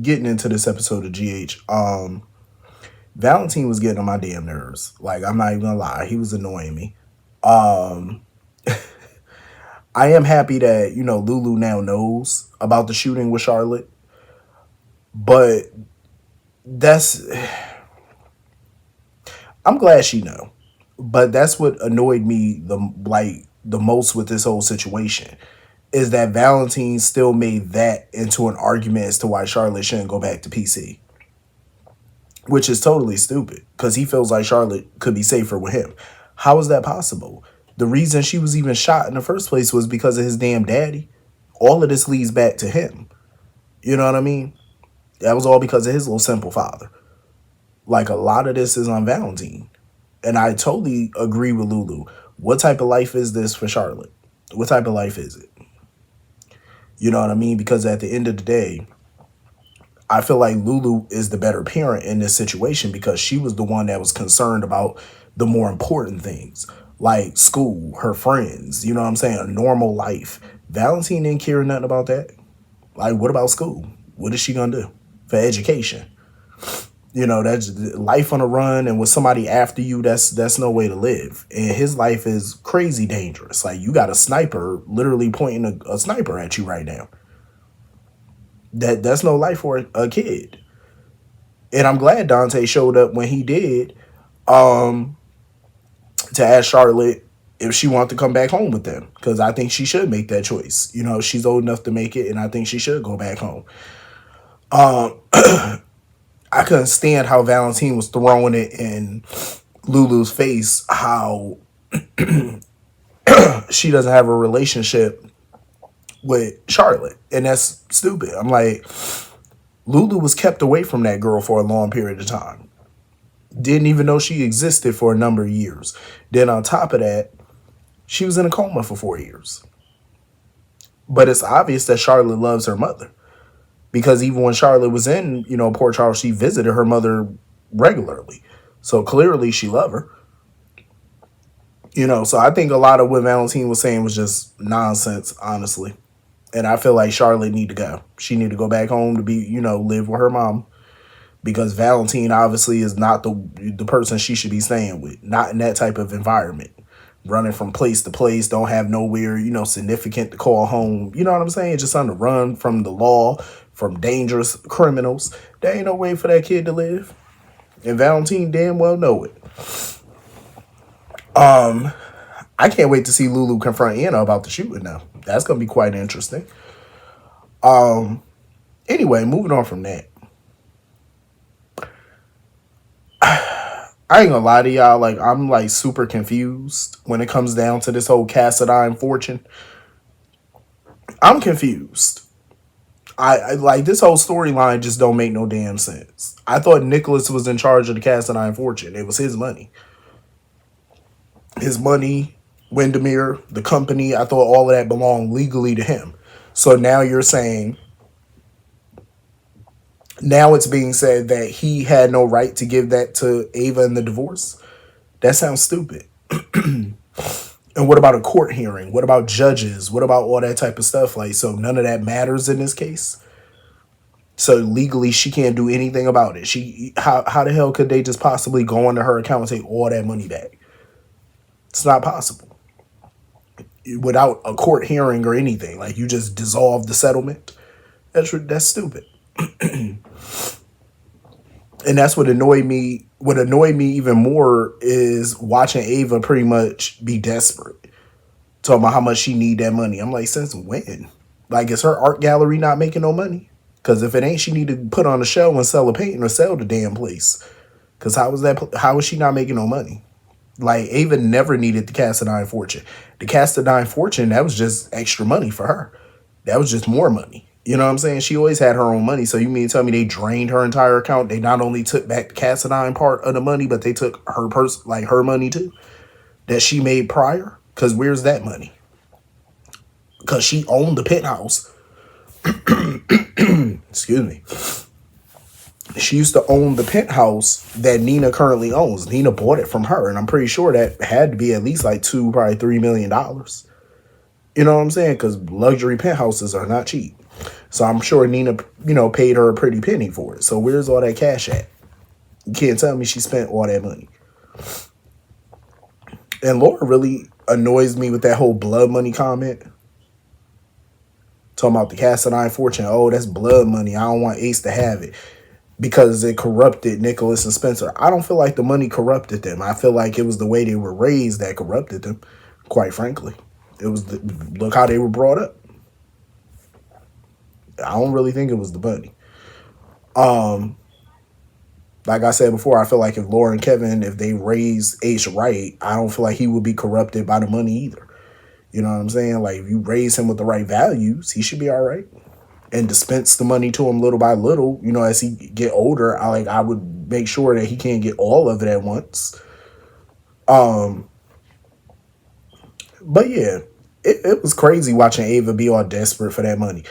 getting into this episode of GH, Valentine was getting on my damn nerves. Like, I'm not even gonna lie, he was annoying me. Um, I am happy that, Lulu now knows about the shooting with Charlotte, but that's, I'm glad she know. But that's what annoyed me the most with this whole situation is that Valentine still made that into an argument as to why Charlotte shouldn't go back to PC, which is totally stupid because he feels like Charlotte could be safer with him. How is that possible? The reason she was even shot in the first place was because of his damn daddy. All of this leads back to him. You know what I mean? That was all because of his little simple father. Like, a lot of this is on Valentine. And I totally agree with Lulu. What type of life is this for Charlotte? What type of life is it? You know what I mean? Because at the end of the day, I feel like Lulu is the better parent in this situation because she was the one that was concerned about the more important things, like school, her friends, you know what I'm saying? A normal life. Valentine didn't care nothing about that. Like, what about school? What is she going to do for education? That's life on a run, and with somebody after you, that's no way to live. And his life is crazy dangerous. Like, you got a sniper literally pointing a sniper at you right now. That's no life for a kid. And I'm glad Dante showed up when he did, to ask Charlotte if she wanted to come back home with them, because I think she should make that choice. She's old enough to make it, and I think she should go back home. I couldn't stand how Valentine was throwing it in Lulu's face, how she doesn't have a relationship with Charlotte, and that's stupid. I'm like, Lulu was kept away from that girl for a long period of time. Didn't even know she existed for a number of years. Then on top of that, she was in a coma for 4 years. But it's obvious that Charlotte loves her mother. Because even when Charlotte was in, Port Charles, she visited her mother regularly. So clearly she loved her. So I think a lot of what Valentine was saying was just nonsense, honestly. And I feel like Charlotte need to go. She need to go back home to be, live with her mom. Because Valentine obviously is not the person she should be staying with. Not in that type of environment. Running from place to place, don't have nowhere, significant to call home. You know what I'm saying? Just on the run from the law, from dangerous criminals. There ain't no way for that kid to live. And Valentine damn well know it. I can't wait to see Lulu confront Anna about the shooting now. That's going to be quite interesting. Anyway, moving on from that. I ain't gonna lie to y'all, like, I'm like super confused when it comes down to this whole Cassadine fortune. I'm confused. I like this whole storyline just don't make no damn sense. I thought Nicholas was in charge of the Cassadine fortune. It was his money. His money, Windermere, the company, I thought all of that belonged legally to him. So now you're saying, now it's being said that he had no right to give that to Ava in the divorce? That sounds stupid. And what about a court hearing? What about judges? What about all that type of stuff? Like, so none of that matters in this case? So legally, she can't do anything about it. How the hell could they just possibly go into her account and take all that money back? It's not possible. Without a court hearing or anything. Like, you just dissolve the settlement. That's stupid. And that's what annoyed me. What annoyed me even more is watching Ava pretty much be desperate. Talking about how much she need that money. I'm like, since when? Like, is her art gallery not making no money? Because if it ain't, she need to put on a show and sell a painting or sell the damn place. Because how is she not making no money? Like, Ava never needed the Cassadine fortune. The Cassadine fortune, that was just extra money for her. That was just more money. You know what I'm saying? She always had her own money. So you mean to tell me they drained her entire account? They not only took back the Cassadine part of the money, but they took her her money too, that she made prior? Because where's that money? Because she owned the penthouse. Excuse me. She used to own the penthouse that Nina currently owns. Nina bought it from her, and I'm pretty sure that had to be at least like $2, probably $3 million. You know what I'm saying? Because luxury penthouses are not cheap. So I'm sure Nina, paid her a pretty penny for it. So where's all that cash at? You can't tell me she spent all that money. And Laura really annoys me with that whole blood money comment. Talking about the Cassadine fortune. Oh, that's blood money. I don't want Ace to have it because it corrupted Nicholas and Spencer. I don't feel like the money corrupted them. I feel like it was the way they were raised that corrupted them, quite frankly. It was look how they were brought up. I don't really think it was the money. Like I said before, I feel like if Laura and Kevin, if they raise Ace right, I don't feel like he would be corrupted by the money either. You know what I'm saying? Like if you raise him with the right values, he should be all right. And dispense the money to him little by little. As he get older, I would make sure that he can't get all of it at once. But yeah, it was crazy watching Ava be all desperate for that money.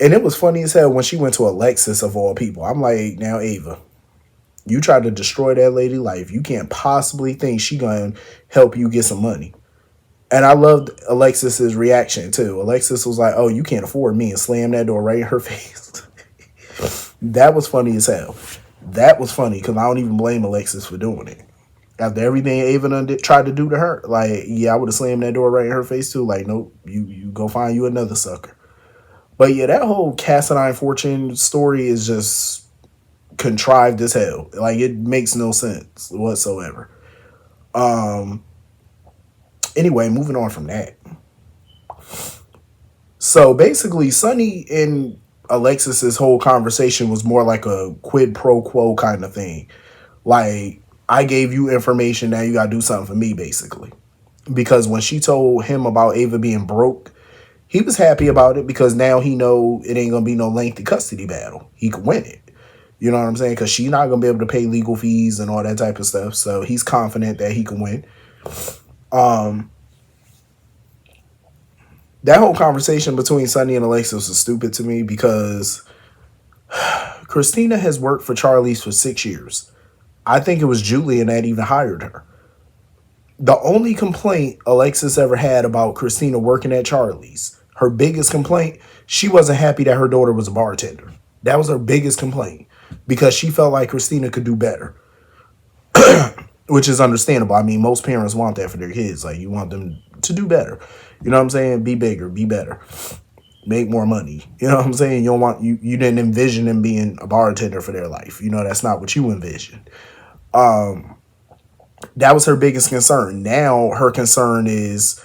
And it was funny as hell when she went to Alexis of all people. I'm like, now Ava, you tried to destroy that lady life. You can't possibly think she gonna help you get some money. And I loved Alexis's reaction too. Alexis was like, "Oh, you can't afford me," and slammed that door right in her face. That was funny as hell. That was funny because I don't even blame Alexis for doing it. After everything Ava tried to do to her, yeah, I would have slammed that door right in her face too. Like, nope, you go find you another sucker. But yeah, that whole Cassadine fortune story is just contrived as hell. Like, it makes no sense whatsoever. Anyway, moving on from that. So basically, Sonny and Alexis's whole conversation was more like a quid pro quo kind of thing. Like, I gave you information, now you gotta do something for me, basically. Because when she told him about Ava being broke, he was happy about it because now he know it ain't gonna be no lengthy custody battle. He could win it. You know what I'm saying? Because she's not gonna be able to pay legal fees and all that type of stuff. So he's confident that he can win. That whole conversation between Sonny and Alexis was stupid to me because Christina has worked for Charlie's for 6 years. I think it was Julian that even hired her. The only complaint Alexis ever had about Christina working at Charlie's, her biggest complaint, she wasn't happy that her daughter was a bartender. That was her biggest complaint because she felt like Christina could do better, which is understandable. I mean, most parents want that for their kids. Like, you want them to do better. You know what I'm saying? Be bigger, be better, make more money. You know what I'm saying? You don't want you didn't envision them being a bartender for their life. That's not what you envisioned. That was her biggest concern. Now her concern is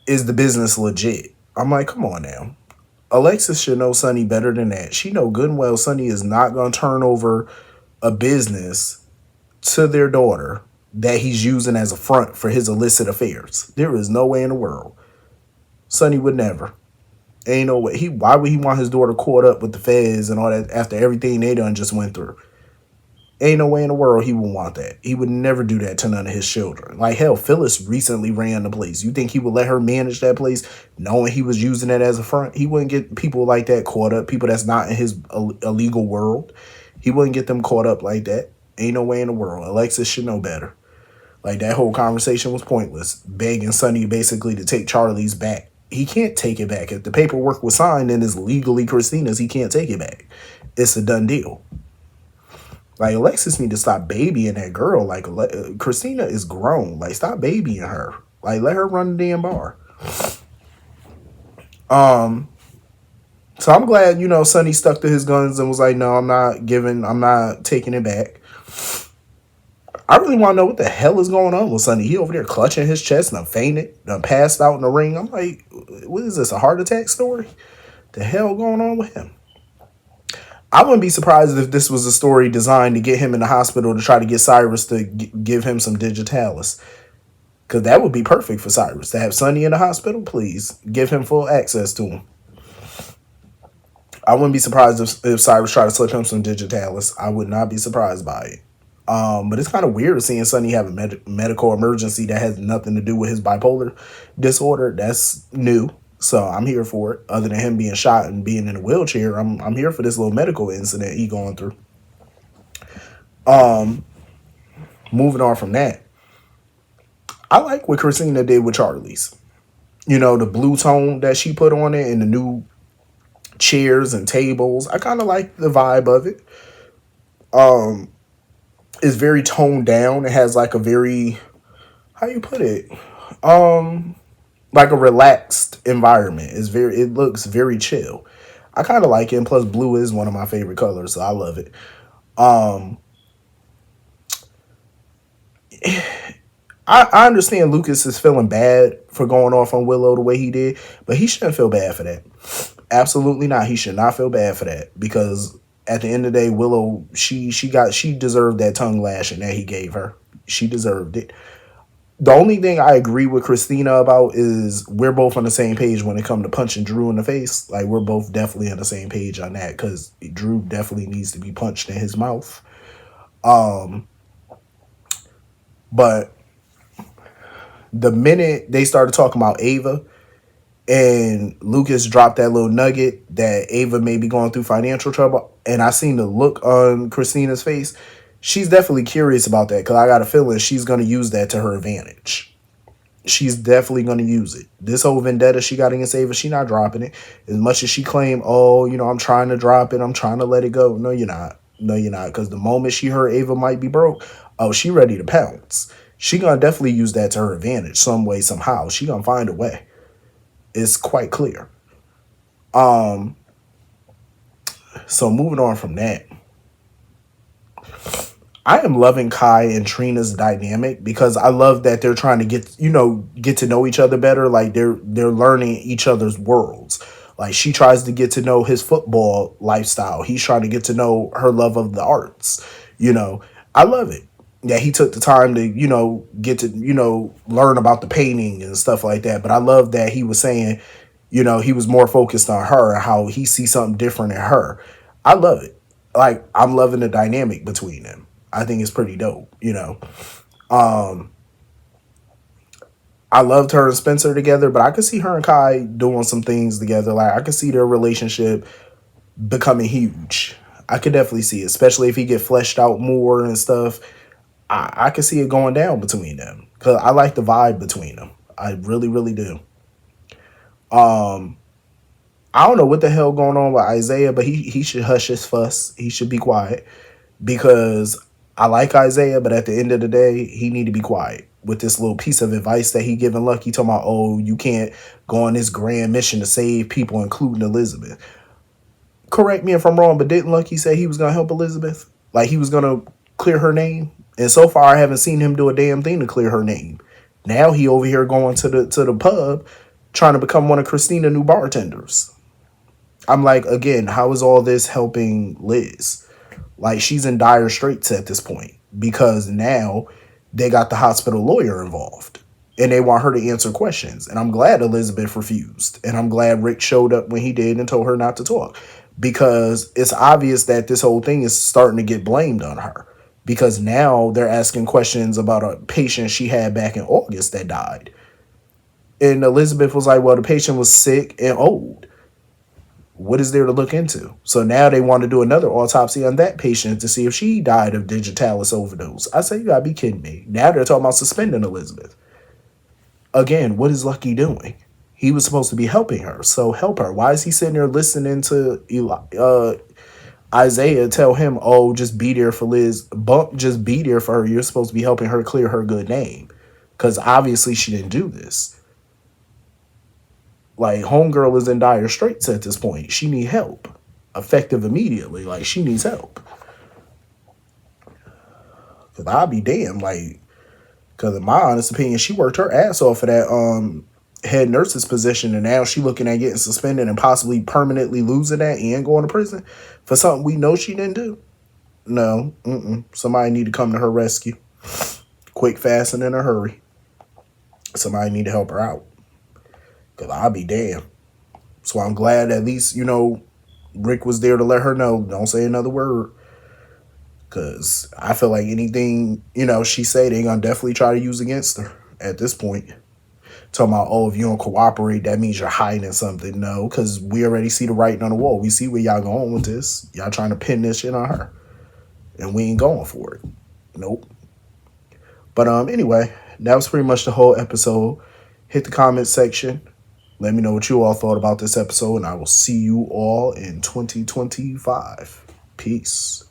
the business legit? I'm like, come on now. Alexis should know Sonny better than that. She know good and well Sonny is not going to turn over a business to their daughter that he's using as a front for his illicit affairs. There is no way in the world. Sonny would never. Ain't no way. Why would he want his daughter caught up with the feds and all that after everything they done just went through? Ain't no way in the world he would want that. He would never do that to none of his children. Like, hell, Phyllis recently ran the place. You think he would let her manage that place knowing he was using it as a front? He wouldn't get people like that caught up, people that's not in his illegal world. He wouldn't get them caught up like that. Ain't no way in the world. Alexis should know better. Like, that whole conversation was pointless. Begging Sonny basically to take Charlie's back. He can't take it back. If the paperwork was signed and is legally Christina's, he can't take it back. It's a done deal. Like, Alexis need to stop babying that girl. Like, Christina is grown. Like, stop babying her. Like, let her run the damn bar. So I'm glad, Sonny stuck to his guns and was like, no, I'm not taking it back. I really want to know what the hell is going on with Sonny. He over there clutching his chest and fainted, passed out in the ring. I'm like, what is this, a heart attack story? The hell going on with him? I wouldn't be surprised if this was a story designed to get him in the hospital to try to get Cyrus to give him some digitalis. Because that would be perfect for Cyrus. To have Sonny in the hospital, please give him full access to him. I wouldn't be surprised if Cyrus tried to slip him some digitalis. I would not be surprised by it. But it's kind of weird seeing Sonny have a medical emergency that has nothing to do with his bipolar disorder. That's new. So I'm here for it. Other than him being shot and being in a wheelchair, I'm here for this little medical incident he going through. Moving on from that, I like what Christina did with Charlie's. The blue tone that she put on it and the new chairs and tables. I kind of like the vibe of it. It's very toned down. It has like a very, how you put it, like a relaxed environment. It looks very chill. I kind of like it. And plus, blue is one of my favorite colors, so I love it. I understand Lucas is feeling bad for going off on Willow the way he did, but he shouldn't feel bad for that. Absolutely not. He should not feel bad for that, because at the end of the day, Willow, she deserved that tongue lashing that he gave her. She deserved it. The only thing I agree with Christina about is we're both on the same page when it comes to punching Drew in the face. Like, we're both definitely on the same page on that, because Drew definitely needs to be punched in his mouth. But the minute they started talking about Ava and Lucas dropped that little nugget that Ava may be going through financial trouble, and I seen the look on Christina's face, she's definitely curious about that, because I got a feeling she's going to use that to her advantage. She's definitely going to use it. This whole vendetta she got against Ava, she not dropping it. As much as she claimed, oh, I'm trying to drop it, I'm trying to let it go. No, you're not. No, you're not. Because the moment she heard Ava might be broke, oh, she ready to pounce. She gonna definitely use that to her advantage some way, somehow. She gonna find a way. It's quite clear. So moving on from that, I am loving Kai and Trina's dynamic, because I love that they're trying to get to know each other better. Like, they're learning each other's worlds. Like, she tries to get to know his football lifestyle. He's trying to get to know her love of the arts. I love it that he took the time to, get to, learn about the painting and stuff like that. But I love that he was saying, he was more focused on her and how he sees something different in her. I love it. Like, I'm loving the dynamic between them. I think it's pretty dope, I loved her and Spencer together, but I could see her and Kai doing some things together. Like, I could see their relationship becoming huge. I could definitely see it, especially if he get fleshed out more and stuff. I could see it going down between them, because I like the vibe between them. I really, really do. I don't know what the hell going on with Isaiah, but he should hush his fuss. He should be quiet, because I like Isaiah, but at the end of the day, he need to be quiet with this little piece of advice that he giving Lucky, talking about, oh, you can't go on this grand mission to save people, including Elizabeth. Correct me if I'm wrong, but didn't Lucky say he was going to help Elizabeth? Like, he was going to clear her name? And so far, I haven't seen him do a damn thing to clear her name. Now he over here going to the pub, trying to become one of Christina's new bartenders. I'm like, again, how is all this helping Liz? Like, she's in dire straits at this point, because now they got the hospital lawyer involved and they want her to answer questions. And I'm glad Elizabeth refused. And I'm glad Rick showed up when he did and told her not to talk, because it's obvious that this whole thing is starting to get blamed on her, because now they're asking questions about a patient she had back in August that died. And Elizabeth was like, well, the patient was sick and old. What is there to look into? So now they want to do another autopsy on that patient to see if she died of digitalis overdose. I say, you gotta be kidding me. Now they're talking about suspending Elizabeth. Again, what is Lucky doing? He was supposed to be helping her, so help her. Why is he sitting there listening to Isaiah tell him, oh, just be there for Liz. Just be there for her. You're supposed to be helping her clear her good name, because obviously she didn't do this. Like, homegirl is in dire straits at this point. She need help. Effective immediately. Like, she needs help. Because I'll be damned. Like, because in my honest opinion, she worked her ass off for that head nurse's position, and now she looking at getting suspended and possibly permanently losing that and going to prison for something we know she didn't do. No. Somebody need to come to her rescue. Quick, fast, and in a hurry. Somebody need to help her out. Because I'll be damned. So I'm glad at least, Rick was there to let her know, don't say another word. Because I feel like anything, she say, they going to definitely try to use against her at this point. Talking about, oh, if you don't cooperate, that means you're hiding something. No, because we already see the writing on the wall. We see where y'all going with this. Y'all trying to pin this shit on her. And we ain't going for it. Nope. But anyway, that was pretty much the whole episode. Hit the comment section. Let me know what you all thought about this episode, and I will see you all in 2025. Peace.